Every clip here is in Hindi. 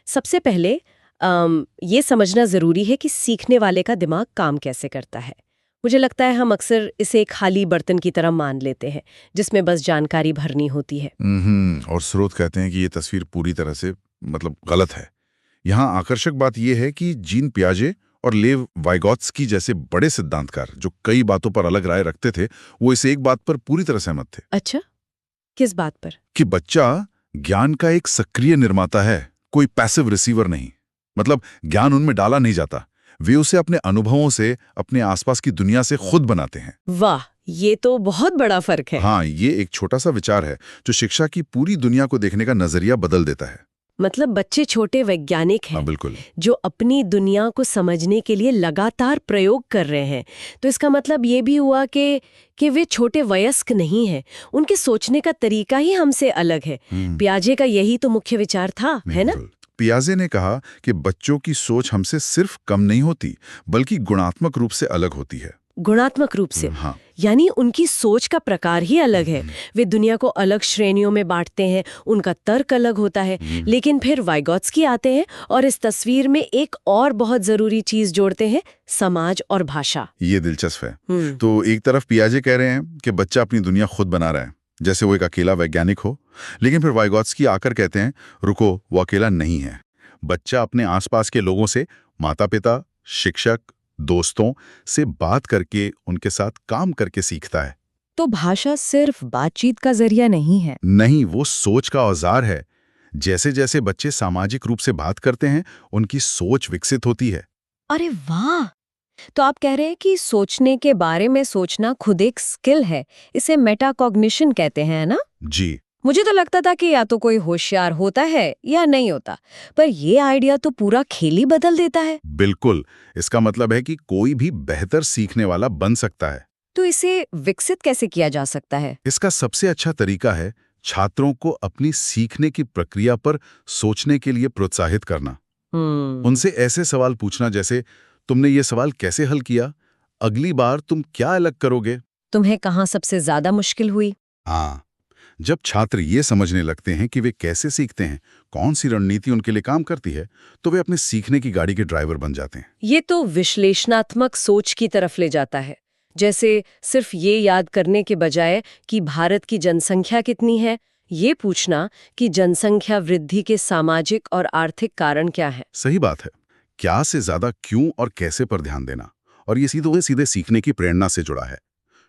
सबसे पहले ये समझना ज़रूरी है कि सीखने वाले का दिमाग काम कैसे करता है। मुझे लगता है हम अक्सर इसे एक खाली बर्तन की तरह मान लेते हैं, जिसमें बस जानकारी भरनी होती है। और स्रोत कहते हैं कि ये तस्वीर पूरी तरह से गलत है। यहाँ आकर्षक बात यह है कि जीन पियाजे और लेव वाइगॉत्स्की जैसे बड़े सिद्धांतकार जो कई बातों पर अलग राय रखते थे, वो इस एक बात पर पूरी तरह सहमत थे। अच्छा, किस बात पर? कि बच्चा ज्ञान का एक सक्रिय निर्माता है, कोई पैसिव रिसीवर नहीं। ज्ञान उनमें डाला नहीं जाता, वे उसे अपने अनुभवों से, अपने आसपास की दुनिया से खुद बनाते हैं। वाह, ये तो बहुत बड़ा फर्क है। हाँ, ये एक छोटा सा विचार है जो शिक्षा की पूरी दुनिया को देखने का नजरिया बदल देता है। मतलब बच्चे छोटे वैज्ञानिक हैं। हाँ, बिल्कुल। जो अपनी दुनिया को समझने के लिए लगातार प्रयोग कर रहे हैं। तो इसका मतलब ये भी हुआ कि वे छोटे वयस्क नहीं हैं। उनके सोचने का तरीका ही हमसे अलग है। पियाजे का यही तो मुख्य विचार था, है ना? पियाजे ने कहा कि बच्चों की सोच हमसे सिर्फ कम नहीं होती, बल्कि गुणात्मक रूप से अलग होती है। गुणात्मक रूप से? हाँ। यानी उनकी सोच का प्रकार ही अलग है। वे दुनिया को अलग श्रेणियों में बांटते हैं, उनका तर्क अलग होता है। लेकिन फिर वाइगॉत्स्की आते हैं और इस तस्वीर में एक और बहुत जरूरी चीज जोड़ते हैं, समाज और भाषा। ये दिलचस्प है। तो एक तरफ पियाजे कह रहे हैं कि बच्चा अपनी दुनिया खुद बना रहा है, जैसे वो एक अकेला वैज्ञानिक हो। लेकिन फिर वाइगॉत्स्की आकर कहते हैं, रुको, वो अकेला नहीं है। बच्चा अपने आसपास के लोगों से, माता पिता, शिक्षक, दोस्तों से बात करके, उनके साथ काम करके सीखता है। तो भाषा सिर्फ बातचीत का जरिया नहीं है? नहीं, वो सोच का औजार है। जैसे जैसे बच्चे सामाजिक रूप से बात करते हैं, उनकी सोच विकसित होती है। अरे वाह! तो आप कह रहे हैं कि सोचने के बारे में सोचना खुद एक स्किल है। इसे मेटाकॉग्निशन कहते हैं, ना? जी। मुझे तो लगता था कि या तो कोई होशियार होता है या नहीं होता, पर ये आइडिया तो पूरा खेल ही बदल देता है। बिल्कुल। इसका मतलब है कि कोई भी बेहतर सीखने वाला बन सकता है। तो इसे विकसित कैसे किया जा सकता है? इसका सबसे अच्छा तरीका है छात्रों को अपनी सीखने की प्रक्रिया पर सोचने के लिए प्रोत्साहित करना। उनसे ऐसे सवाल पूछना जैसे, तुमने ये सवाल कैसे हल किया? अगली बार तुम क्या अलग करोगे? तुम्हें कहाँ सबसे ज्यादा मुश्किल हुई? हाँ, जब छात्र ये समझने लगते हैं कि वे कैसे सीखते हैं, कौन सी रणनीति उनके लिए काम करती है, तो वे अपने सीखने की गाड़ी के ड्राइवर बन जाते हैं। ये तो विश्लेषणात्मक सोच की तरफ ले जाता है। जैसे सिर्फ ये याद करने के बजाय कि भारत की जनसंख्या कितनी है, ये पूछना कि जनसंख्या वृद्धि के सामाजिक और आर्थिक कारण क्या है। सही बात है। क्या से ज्यादा क्यों और कैसे पर ध्यान देना, और ये सीधे सीधे सीखने की प्रेरणा से जुड़ा है।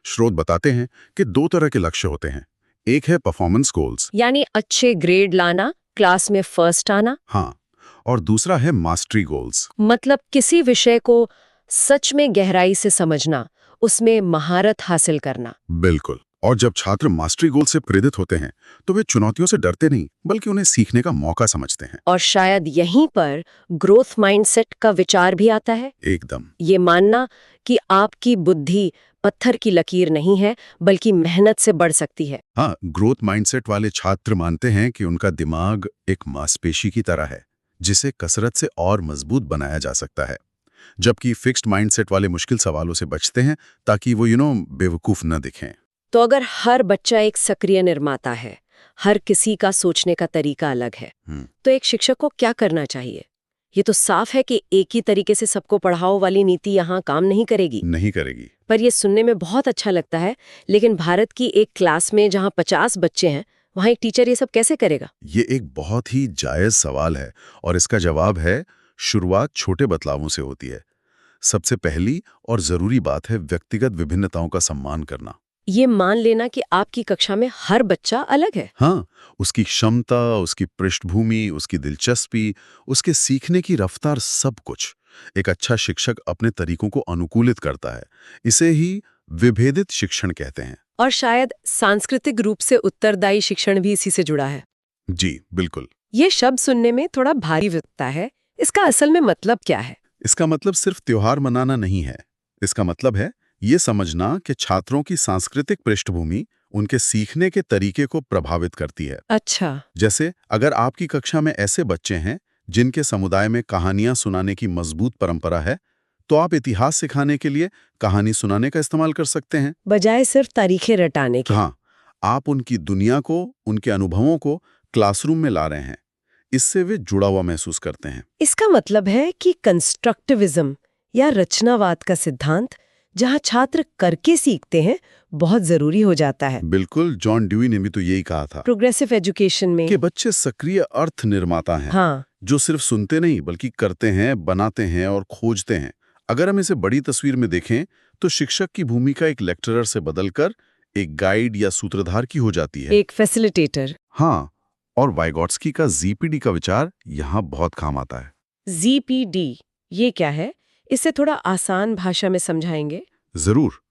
स्रोत बताते हैं कि दो तरह के लक्ष्य होते हैं। एक है परफॉर्मेंस गोल्स, यानी अच्छे ग्रेड लाना, क्लास में फर्स्ट आना। हाँ, और दूसरा है मास्टरी गोल्स। मतलब किसी विषय को सच में गहराई से समझना, उसमें महारत हासिल करना। बिल्कुल। और जब छात्र मास्टरी गोल से प्रेरित होते हैं, तो वे चुनौतियों से डरते नहीं, बल्कि उन्हें सीखने का मौका समझते हैं। और शायद यहीं पर ग्रोथ माइंडसेट का विचार भी आता है। एकदम। ये मानना कि आपकी बुद्धि पत्थर की लकीर नहीं है, बल्कि मेहनत से बढ़ सकती है। हाँ, ग्रोथ माइंडसेट वाले छात्र मानते हैं कि उनका दिमाग एक मांसपेशी की तरह है, जिसे कसरत से और मजबूत बनाया जा सकता है। जबकि फिक्स्ड माइंडसेट वाले मुश्किल सवालों से बचते हैं, ताकि वो बेवकूफ न दिखें। तो अगर हर बच्चा एक सक्रिय निर्माता है, हर किसी का सोचने का तरीका अलग है, तो एक शिक्षक को क्या करना चाहिए? ये तो साफ है कि एक ही तरीके से सबको पढ़ाओ वाली नीति यहाँ काम नहीं करेगी। नहीं करेगी। पर ये सुनने में बहुत अच्छा लगता है, लेकिन भारत की एक क्लास में जहाँ 50 बच्चे हैं, वहाँ एक टीचर ये सब कैसे करेगा? ये एक बहुत ही जायज सवाल है, और इसका जवाब है, शुरुआत छोटे बदलावों से होती है। सबसे पहली और जरूरी बात है व्यक्तिगत विभिन्नताओं का सम्मान करना। ये मान लेना कि आपकी कक्षा में हर बच्चा अलग है। हाँ, उसकी क्षमता, उसकी पृष्ठभूमि, उसकी दिलचस्पी, उसके सीखने की रफ्तार, सब कुछ। एक अच्छा शिक्षक अपने तरीकों को अनुकूलित करता है। इसे ही विभेदित शिक्षण कहते हैं। और शायद सांस्कृतिक रूप से उत्तरदायी शिक्षण भी इसी से जुड़ा है। जी, बिल्कुल। ये शब्द सुनने में थोड़ा भारी लगता है। इसका असल में मतलब क्या है? इसका मतलब सिर्फ त्योहार मनाना नहीं है। इसका मतलब है ये समझना कि छात्रों की सांस्कृतिक पृष्ठभूमि उनके सीखने के तरीके को प्रभावित करती है। अच्छा। जैसे अगर आपकी कक्षा में ऐसे बच्चे हैं जिनके समुदाय में कहानियां सुनाने की मजबूत परंपरा है, तो आप इतिहास सिखाने के लिए कहानी सुनाने का इस्तेमाल कर सकते हैं, बजाय सिर्फ तारीखें रटाने के। हाँ, आप उनकी दुनिया को, उनके अनुभवों को क्लासरूम में ला रहे हैं। इससे वे जुड़ा हुआ महसूस करते हैं। इसका मतलब है कि कंस्ट्रक्टिविज्म या रचनावाद का सिद्धांत, जहां छात्र करके सीखते हैं, बहुत जरूरी हो जाता है। बिल्कुल, जॉन ड्यूई ने भी तो यही कहा था प्रोग्रेसिव एजुकेशन में कि बच्चे सक्रिय अर्थ निर्माता हैं। हाँ, जो सिर्फ सुनते नहीं बल्कि करते हैं, बनाते हैं और खोजते हैं। अगर हम इसे बड़ी तस्वीर में देखें तो शिक्षक की भूमिका एक लेक्चरर से बदलकर एक गाइड या सूत्रधार की हो जाती है। एक फैसिलिटेटर। हाँ, और वाइगॉट्स्की का जीपीडी का विचार यहाँ बहुत काम आता है। जीपीडी ये क्या है? इसे थोड़ा आसान भाषा में समझाएंगे? जरूर।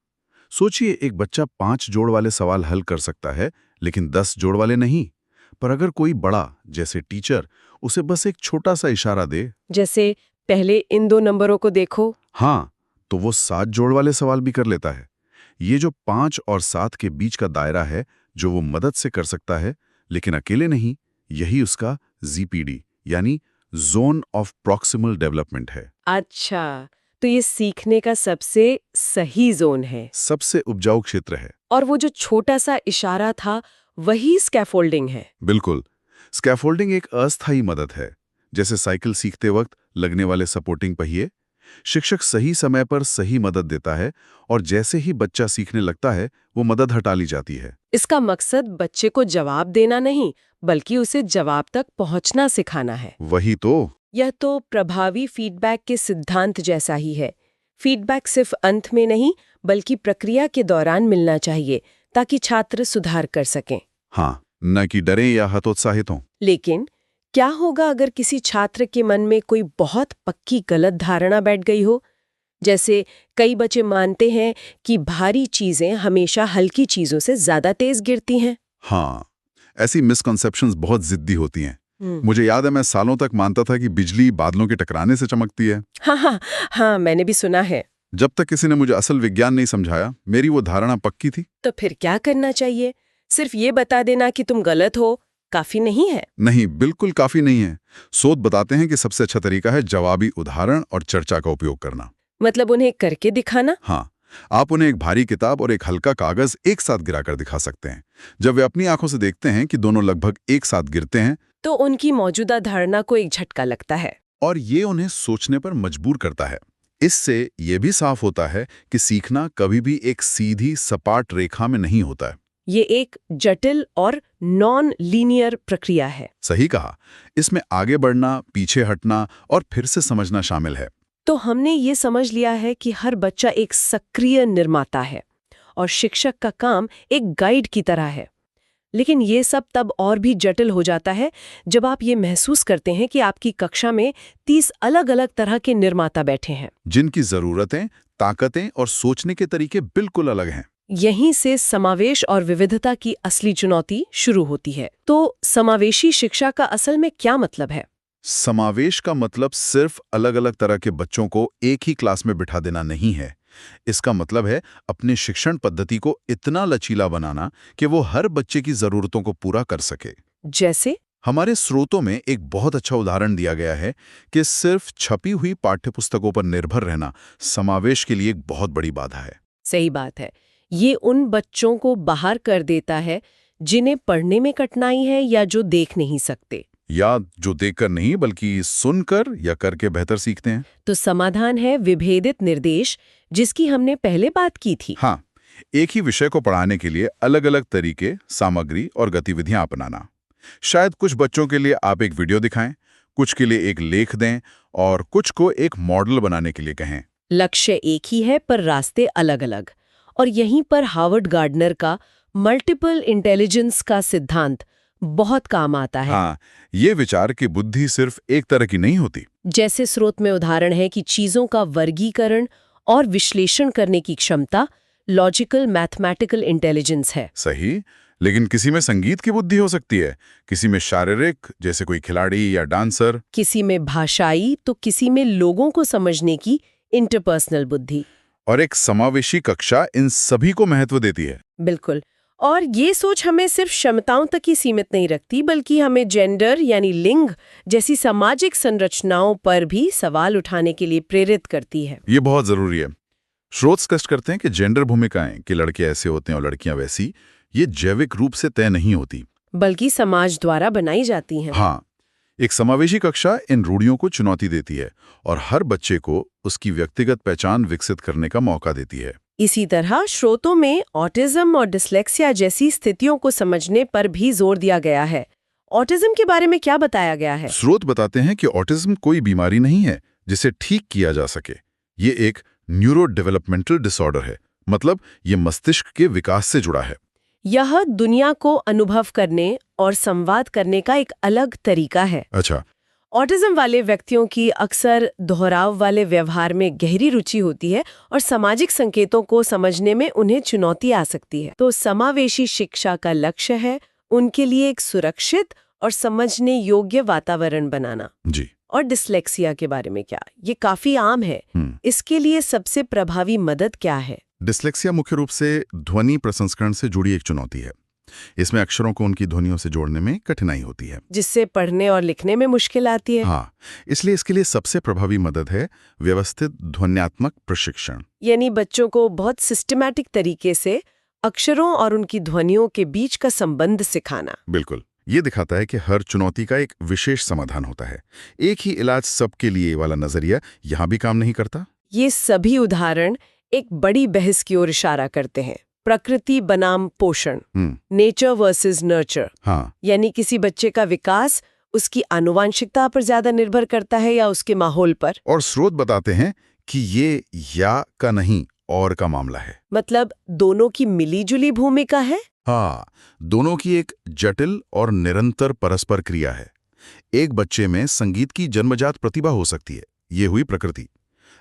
सोचिए, एक बच्चा 5 जोड़ वाले सवाल हल कर सकता है, लेकिन 10 जोड़ वाले नहीं। पर अगर कोई बड़ा, जैसे टीचर, उसे बस एक छोटा सा इशारा दे, जैसे पहले इन 2 नंबरों को देखो, हाँ, तो वो 7 जोड़ वाले सवाल भी कर लेता है। ये जो 5 और 7 के बीच का दायरा है, जो वो मदद से कर सकता है, लेकिन अकेले नहीं, यही उसका जीपीडी यानी जोन ऑफ प्रॉक्सिमल डेवलपमेंट है। अच्छा, तो ये सीखने का सबसे सही जोन है। सबसे उपजाऊ क्षेत्र है। और वो जो छोटा सा इशारा था, वही स्कैफोल्डिंग है। बिल्कुल। स्कैफोल्डिंग एक अस्थायी मदद है, जैसे साइकिल सीखते वक्त लगने वाले सपोर्टिंग पहिए। शिक्षक सही समय पर सही मदद देता है और जैसे ही बच्चा सीखने लगता है, वो मदद हटा ली जाती है। इसका मकसद बच्चे को जवाब देना नहीं, बल्कि उसे जवाब तक पहुंचना सिखाना है। वही तो। यह तो प्रभावी फीडबैक के सिद्धांत जैसा ही है। फीडबैक सिर्फ अंत में नहीं, बल्कि प्रक्रिया के दौरान मिलना चाहिए, ताकि छात्र सुधार कर सकें। हाँ, न कि डरें या हतोत्साहित हों। लेकिन क्या होगा अगर किसी छात्र के मन में कोई बहुत पक्की गलत धारणा बैठ गई हो? जैसे कई बच्चे मानते हैं कि भारी चीजें हमेशा हल्की चीजों से ज्यादा तेज गिरती हैं। हाँ, ऐसी मिसकंसेप्शंस बहुत जिद्दी होती हैं। मुझे याद है, मैं सालों तक मानता था कि बिजली बादलों के टकराने से चमकती है। हाँ, मैंने भी सुना है। जब तक किसी ने मुझे असल विज्ञान नहीं समझाया, मेरी वो धारणा पक्की थी। तो फिर क्या करना चाहिए? सिर्फ ये बता देना कि तुम गलत हो काफी नहीं है? नहीं, बिल्कुल काफी नहीं है। शोध बताते हैं कि सबसे अच्छा तरीका है जवाबी उदाहरण और चर्चा का उपयोग करना। मतलब उन्हें करके दिखाना? हाँ, आप उन्हें एक भारी किताब और एक हल्का कागज एक साथ गिराकर दिखा सकते हैं। जब वे अपनी आंखों से देखते हैं कि दोनों लगभग एक साथ गिरते हैं, तो उनकी मौजूदा धारणा को एक झटका लगता है और ये उन्हें सोचने पर मजबूर करता है। इससे ये भी साफ होता है कि सीखना कभी भी एक सीधी सपाट रेखा में नहीं होता है। ये एक जटिल और नॉन लीनियर प्रक्रिया है। सही कहा। इसमें आगे बढ़ना, पीछे हटना और फिर से समझना शामिल है। तो हमने ये समझ लिया है कि हर बच्चा एक सक्रिय निर्माता है और शिक्षक का काम एक गाइड की तरह है। लेकिन ये सब तब और भी जटिल हो जाता है जब आप ये महसूस करते हैं कि आपकी कक्षा में 30 अलग-अलग तरह के निर्माता बैठे हैं, जिनकी जरूरतें, ताकतें और सोचने के तरीके बिल्कुल अलग हैं। यहीं से समावेश और विविधता की असली चुनौती शुरू होती है। तो समावेशी शिक्षा का असल में क्या मतलब है? समावेश का मतलब सिर्फ अलग-अलग तरह के बच्चों को एक ही क्लास में बिठा देना नहीं है। इसका मतलब है अपने शिक्षण पद्धति को इतना लचीला बनाना कि वो हर बच्चे की जरूरतों को पूरा कर सके। जैसे हमारे स्रोतों में एक बहुत अच्छा उदाहरण दिया गया है कि सिर्फ छपी हुई पाठ्यपुस्तकों पर निर्भर रहना समावेश के लिए एक बहुत बड़ी बाधा है। सही बात है। ये उन बच्चों को बाहर कर देता है जिन्हें पढ़ने में कठिनाई है या जो देख नहीं सकते, या जो देखकर नहीं बल्कि सुनकर या करके बेहतर सीखते हैं। तो समाधान है विभेदित निर्देश, जिसकी हमने पहले बात की थी। हाँ, एक ही विषय को पढ़ाने के लिए अलग-अलग तरीके, सामग्री और गतिविधियां अपनाना। शायद कुछ बच्चों के लिए आप एक वीडियो दिखाएं, कुछ के लिए एक लेख दें और कुछ को एक मॉडल बनाने के लिए कहें। लक्ष्य एक ही है पर रास्ते अलग-अलग। और यहीं पर हार्वर्ड गार्डनर का मल्टीपल इंटेलिजेंस का सिद्धांत बहुत काम आता है। हाँ, ये विचार कि बुद्धि सिर्फ एक तरह की नहीं होती। जैसे स्रोत में उदाहरण है कि चीजों का वर्गीकरण और विश्लेषण करने की क्षमता लॉजिकल मैथमेटिकल इंटेलिजेंस है। सही, लेकिन किसी में संगीत की बुद्धि हो सकती है, किसी में शारीरिक, जैसे कोई खिलाड़ी या डांसर, किसी में भाषाई, तो किसी में लोगों को समझने की इंटरपर्सनल बुद्धि। और एक समावेशी कक्षा इन सभी को महत्व देती है। बिल्कुल। और ये सोच हमें सिर्फ क्षमताओं तक ही सीमित नहीं रखती, बल्कि हमें जेंडर यानी लिंग जैसी सामाजिक संरचनाओं पर भी सवाल उठाने के लिए प्रेरित करती है। ये बहुत जरूरी है। स्रोत स्पष्ट करते हैं कि जेंडर भूमिकाएं, कि लड़के ऐसे होते हैं और लड़कियां वैसी, ये जैविक रूप से तय नहीं होती, बल्कि समाज द्वारा बनाई जाती हैं। हाँ, एक समावेशी कक्षा इन रूढ़ियों को चुनौती देती है और हर बच्चे को उसकी व्यक्तिगत पहचान विकसित करने का मौका देती है। इसी तरह स्रोतों में ऑटिज्म और डिस्लेक्सिया जैसी स्थितियों को समझने पर भी जोर दिया गया है। ऑटिज्म के बारे में क्या बताया गया है? स्रोत बताते हैं कि ऑटिज्म कोई बीमारी नहीं है जिसे ठीक किया जा सके। ये एक न्यूरो डेवलपमेंटल डिसऑर्डर है, मतलब ये मस्तिष्क के विकास से जुड़ा है। यह दुनिया को अनुभव करने और संवाद करने का एक अलग तरीका है। अच्छा। ऑटिज्म वाले व्यक्तियों की अक्सर दोहराव वाले व्यवहार में गहरी रुचि होती है और सामाजिक संकेतों को समझने में उन्हें चुनौती आ सकती है। तो समावेशी शिक्षा का लक्ष्य है उनके लिए एक सुरक्षित और समझने योग्य वातावरण बनाना। जी। और डिस्लेक्सिया के बारे में क्या? ये काफी आम है। इसके लिए सबसे प्रभावी मदद क्या है? डिस्लेक्सिया मुख्य रूप से ध्वनि प्रसंस्करण से जुड़ी एक चुनौती है। इसमें अक्षरों को उनकी ध्वनियों से जोड़ने में कठिनाई होती है, जिससे पढ़ने और लिखने में मुश्किल आती है। हाँ, इसलिए इसके लिए सबसे प्रभावी मदद है व्यवस्थित ध्वन्यात्मक प्रशिक्षण। यानी बच्चों को बहुत सिस्टमैटिक तरीके से अक्षरों और उनकी ध्वनियों के बीच का संबंध सिखाना। बिल्कुल। ये दिखाता है कि हर चुनौती का एक विशेष समाधान होता है। एक ही इलाज सबके लिए वाला नजरिया यहाँ भी काम नहीं करता। ये सभी उदाहरण एक बड़ी बहस की ओर इशारा करते हैं, प्रकृति बनाम पोषण, नेचर वर्सेस नर्चर। हाँ। यानी किसी बच्चे का विकास उसकी आनुवांशिकता पर ज्यादा निर्भर करता है या उसके माहौल पर। और स्रोत बताते हैं कि ये या का नहीं और का मामला है। मतलब दोनों की मिलीजुली भूमिका है। हाँ, दोनों की एक जटिल और निरंतर परस्पर क्रिया है। एक बच्चे में संगीत की जन्मजात प्रतिभा हो सकती है, ये हुई प्रकृति।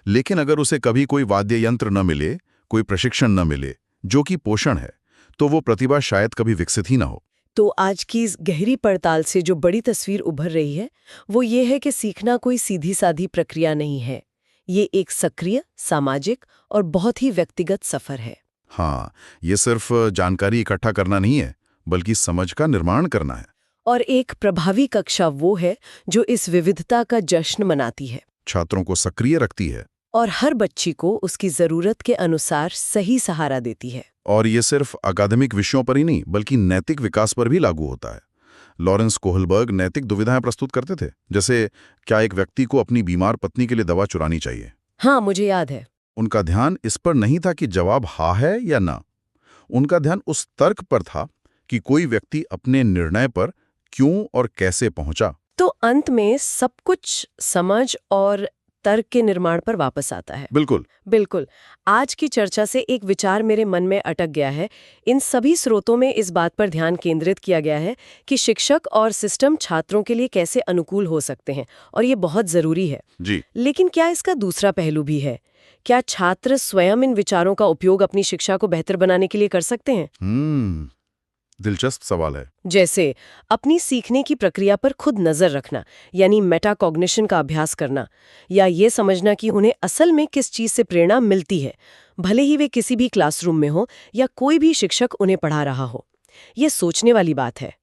लेकिन अगर उसे कभी कोई वाद्य यंत्र न मिले, कोई प्रशिक्षण न मिले, जो कि पोषण है, तो वो प्रतिभा शायद कभी विकसित ही ना हो। तो आज की इस गहरी पड़ताल से जो बड़ी तस्वीर उभर रही है वो ये है कि सीखना कोई सीधी साधी प्रक्रिया नहीं है। ये एक सक्रिय, सामाजिक और बहुत ही व्यक्तिगत सफर है। हाँ, ये सिर्फ जानकारी इकट्ठा करना नहीं है, बल्कि समझ का निर्माण करना है। और एक प्रभावी कक्षा वो है जो इस विविधता का जश्न मनाती है, छात्रों को सक्रिय रखती है और हर बच्ची को उसकी जरूरत के अनुसार सही सहारा देती है। और ये सिर्फ अकादमिक विषयों पर ही नहीं, बल्कि नैतिक विकास पर भी लागू होता है। लॉरेंस कोहलबर्ग नैतिक दुविधाएं प्रस्तुत करते थे, जैसे क्या एक व्यक्ति को अपनी बीमार पत्नी के लिए दवा चुरानी चाहिए। हाँ, मुझे याद है। उनका ध्यान इस पर नहीं था कि जवाब हाँ है या ना। उनका ध्यान उस तर्क पर था कि कोई व्यक्ति अपने निर्णय पर क्यों और कैसे पहुंचा। तो अंत में सब कुछ समझ और तर्क के निर्माण पर वापस आता है। बिल्कुल। आज की चर्चा से एक विचार मेरे मन में अटक गया है। इन सभी स्रोतों में इस बात पर ध्यान केंद्रित किया गया है कि शिक्षक और सिस्टम छात्रों के लिए कैसे अनुकूल हो सकते हैं, और ये बहुत जरूरी है जी। लेकिन क्या इसका दूसरा पहलू भी है? क्या छात्र स्वयं इन विचारों का उपयोग अपनी शिक्षा को बेहतर बनाने के लिए कर सकते हैं? दिलचस्प सवाल है। जैसे अपनी सीखने की प्रक्रिया पर खुद नजर रखना, यानी मेटाकॉग्निशन का अभ्यास करना, या ये समझना कि उन्हें असल में किस चीज से प्रेरणा मिलती है, भले ही वे किसी भी क्लासरूम में हो या कोई भी शिक्षक उन्हें पढ़ा रहा हो। ये सोचने वाली बात है।